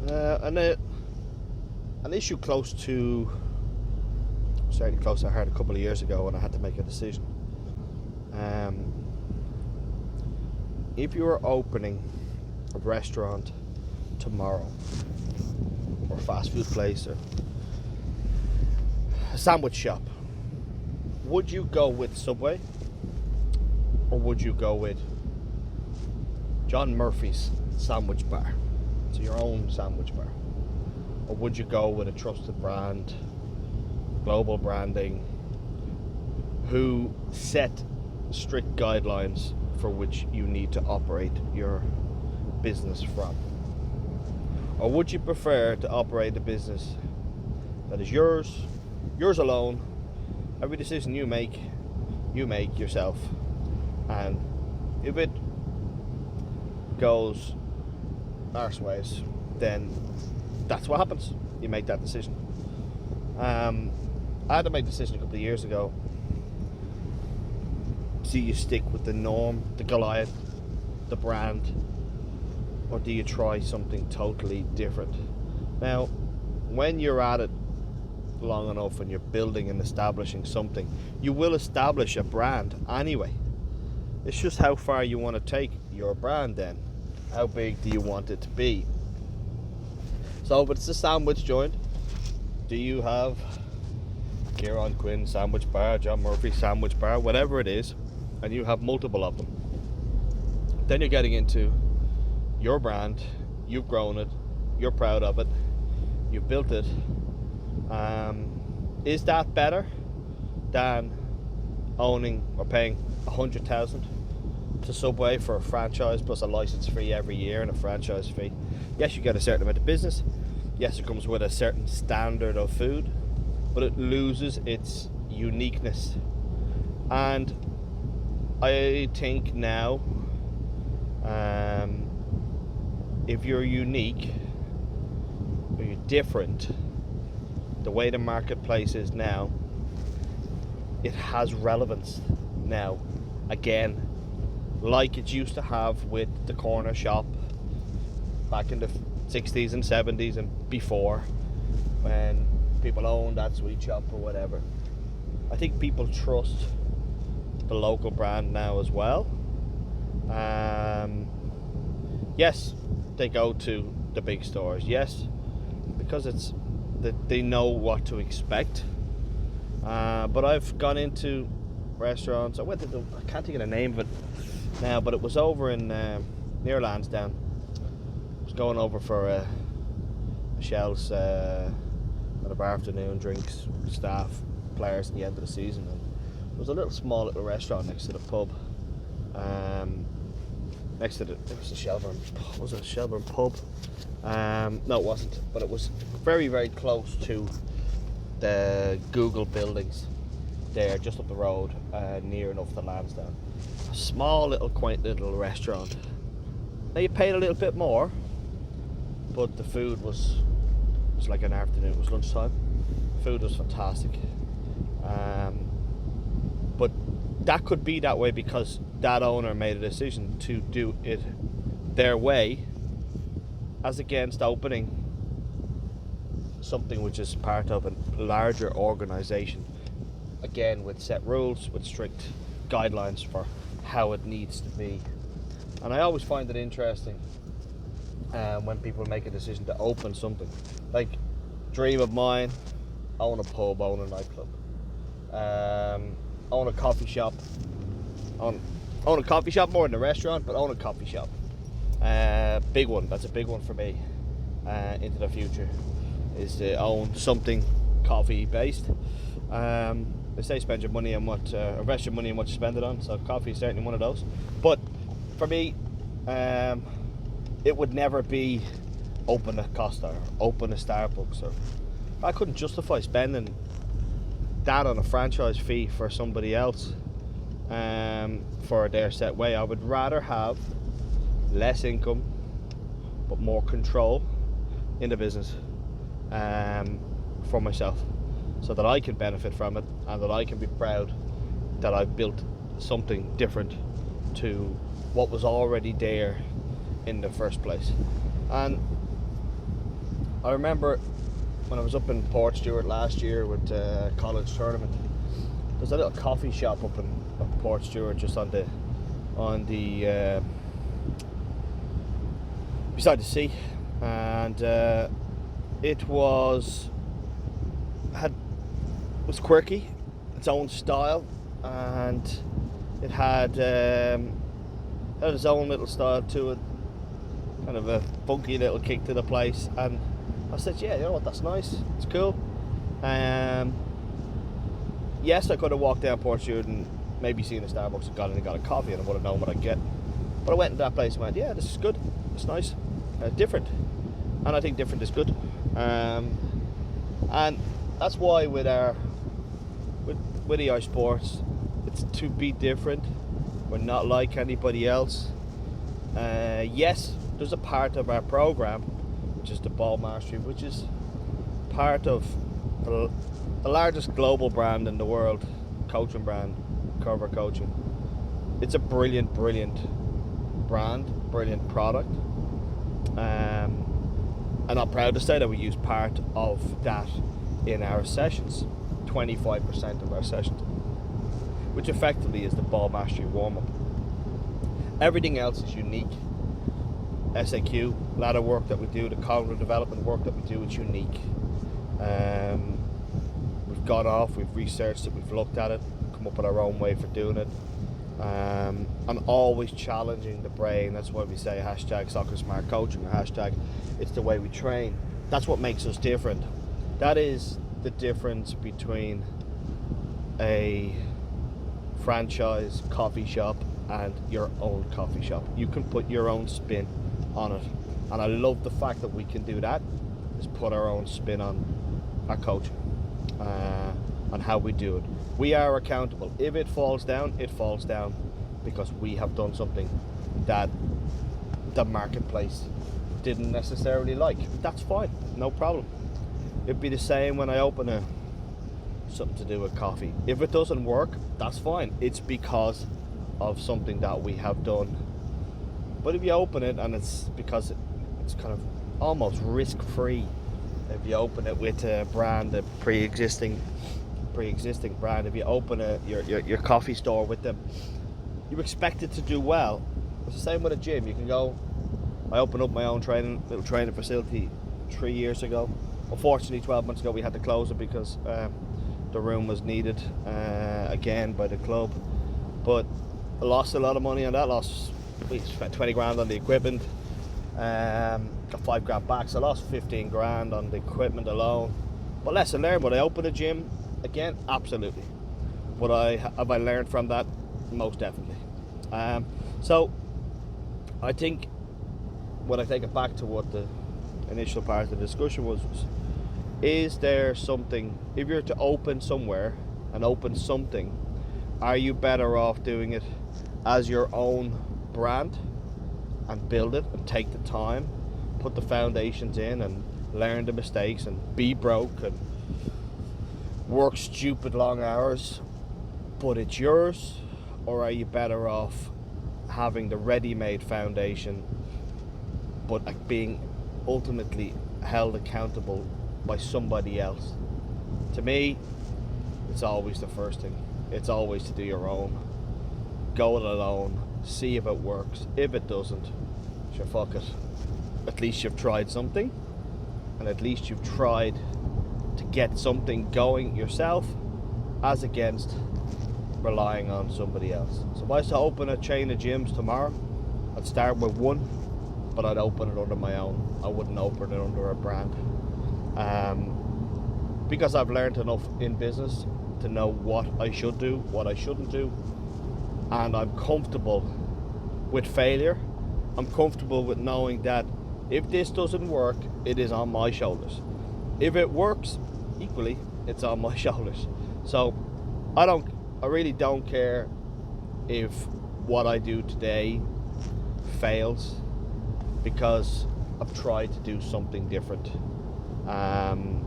An issue certainly close to heart a couple of years ago when I had to make a decision. Um, if you were opening a restaurant tomorrow, or a fast food place, or a sandwich shop, would you go with Subway, or would you go with John Murphy's Sandwich Bar? It's your own sandwich bar. Or would you go with a trusted brand, global branding, who set strict guidelines for which you need to operate your business from? Or would you prefer to operate a business that is yours alone? Every decision you make yourself, and if it goes arseways, then that's what happens. You make that decision. I had to make a decision a couple of years ago. Do you stick with the norm, the Goliath, the brand, or do you try something totally different? Now, when you're at it long enough and you're building and establishing something, you will establish a brand anyway. It's just how far you want to take your brand then. How big do you want it to be? So if it's a sandwich joint, do you have Kieran Quinn Sandwich Bar, John Murphy Sandwich Bar, whatever it is, and you have multiple of them? Then you're getting into your brand. You've grown it, you're proud of it, you've built it. Is that better than owning or paying 100,000 to Subway for a franchise plus a license fee every year and a franchise fee? Yes, you get a certain amount of business. Yes, it comes with a certain standard of food, but it loses its uniqueness. And I think now, if you're unique or you're different, the way the marketplace is now, it has relevance now again, like it used to have with the corner shop back in the 60s and 70s and before, when people owned that sweet shop or whatever. I think people trust the local brand now as well. Yes, they go to the big stores, yes, because it's that they know what to expect. But I've gone into restaurants. I can't think of the name of it now, but it was over in near Lansdowne. I was going over for Michelle's kind of afternoon drinks, staff, players at the end of the season, and there was a small little restaurant next to the pub. Next to it was a Shelburne. Was it a Shelburne pub? No, it wasn't. But it was very, very close to the Google buildings there, just up the road, near enough to Lansdowne. A small little, quaint little restaurant. Now you paid a little bit more, but the food was like an afternoon. It was lunchtime. Food was fantastic. But that could be that way because that owner made a decision to do it their way, as against opening something which is part of a larger organization, again with set rules, with strict guidelines for how it needs to be. And I always find it interesting when people make a decision to open something. Like, dream of mine, own a pub, own a nightclub, own a coffee shop, own a coffee shop more than a restaurant, but own a coffee shop. Big one. That's a big one for me into the future, is to own something coffee based. They say spend your money on what, invest your money on what you spend it on. So coffee is certainly one of those. But for me, it would never be open a Costa or open a Starbucks, or I couldn't justify spending that on a franchise fee for somebody else for their set way. I would rather have less income but more control in the business for myself, so that I can benefit from it and that I can be proud that I've built something different to what was already there in the first place. And I remember when I was up in Portstewart last year with college tournament. There's a little coffee shop up in Portstewart, just on the beside the sea, and it was quirky, its own style, and it had its own little style to it, kind of a funky little kick to the place. And I said, yeah, you know what, that's nice, it's cool. Yes, I could have walked down Portstewart and maybe seen a Starbucks and got in and got a coffee, and I would have known what I'd get. But I went into that place and went, yeah, this is good, it's nice, different, and I think different is good. And that's why with EI Sports, it's to be different. We're not like anybody else. Yes, there's a part of our program, which is the Ball Mastery, which is part of the largest global brand in the world, coaching brand, Curva Coaching. It's a brilliant brand, brilliant product. And I'm proud to say that we use part of that in our sessions, 25% of our sessions, which effectively is the Ball Mastery warm-up. Everything else is unique. SAQ, ladder work that we do, the cognitive development work that we do, it's unique. We've gone off, we've researched it, we've looked at it, come up with our own way for doing it. And always challenging the brain. That's why we say hashtag Soccer Smart Coaching, or hashtag it's the way we train. That's what makes us different. That is the difference between a franchise coffee shop and your own coffee shop. You can put your own spin on it, and I love the fact that we can do that, is put our own spin on our coaching, on how we do it. We are accountable. If it falls down, it falls down because we have done something that the marketplace didn't necessarily like. That's fine, no problem. It'd be the same when I open something to do with coffee. If it doesn't work, that's fine. It's because of something that we have done. But if you open it and it's because it's kind of almost risk-free, if you open it with a brand, a pre-existing brand, if you open your coffee store with them, you expect it to do well. It's the same with a gym. You can go, I opened up my own little training facility 3 years ago. Unfortunately, 12 months ago we had to close it because the room was needed again by the club. But I lost a lot of money on that. We spent 20 grand on the equipment, got 5 grand back, so I lost 15 grand on the equipment alone. But lesson learned. Would I open a gym again? Absolutely. Have I learned from that? Most definitely. So I think when I take it back to what the initial part of the discussion was, is there something, if you're to open somewhere and open something, are you better off doing it as your own brand and build it and take the time, put the foundations in and learn the mistakes and be broke and work stupid long hours, but it's yours? Or are you better off having the ready-made foundation but being ultimately held accountable by somebody else? To me, it's always the first thing. It's always to do your own. Go it alone. See if it works. If it doesn't, sure, fuck it. At least you've tried something, and at least you've tried to get something going yourself, as against relying on somebody else. So if I was to open a chain of gyms tomorrow, I'd start with one, but I'd open it under my own. I wouldn't open it under a brand. Because I've learned enough in business to know what I should do, what I shouldn't do, and I'm comfortable with failure. I'm comfortable with knowing that if this doesn't work, it is on my shoulders. If it works, equally, it's on my shoulders. So I really don't care if what I do today fails, because I've tried to do something different, and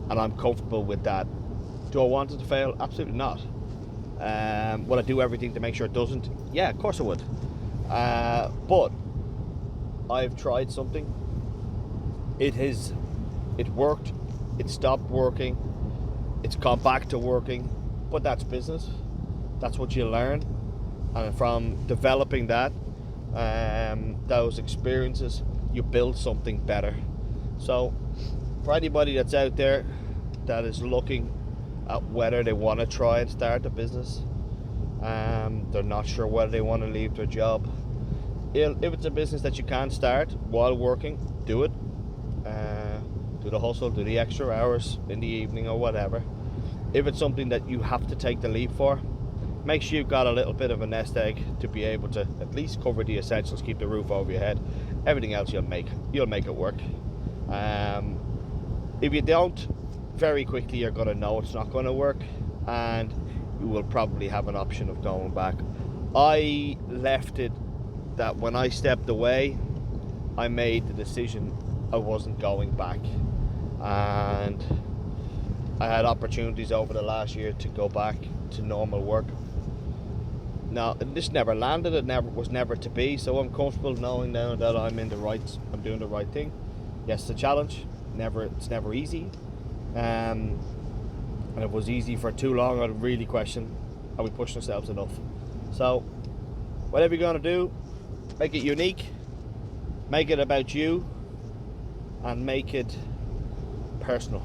I'm comfortable with that. Do I want it to fail? Absolutely not. Would I do everything to make sure it doesn't? Yeah, of course I would. But I've tried something. It has It worked, it stopped working, it's gone back to working, but that's business. That's what you learn, and from developing that, those experiences, you build something better. So for anybody that's out there that is looking at whether they want to try and start a business, they're not sure whether they want to leave their job, if it's a business that you can start while working, do it. Do the hustle, do the extra hours in the evening or whatever. If it's something that you have to take the leap for, make sure you've got a little bit of a nest egg to be able to at least cover the essentials, keep the roof over your head. Everything else you'll make it work. If you don't, very quickly you're going to know it's not going to work, and you will probably have an option of going back. I left it that when I stepped away, I made the decision I wasn't going back, and I had opportunities over the last year to go back to normal work. Now, this never landed, it was never to be, so I'm comfortable knowing now that I'm doing the right thing. Yes, it's a challenge, it's never easy, and if it was easy for too long, I'd really question, are we pushing ourselves enough? So, whatever you're going to do, make it unique, make it about you, and make it personal.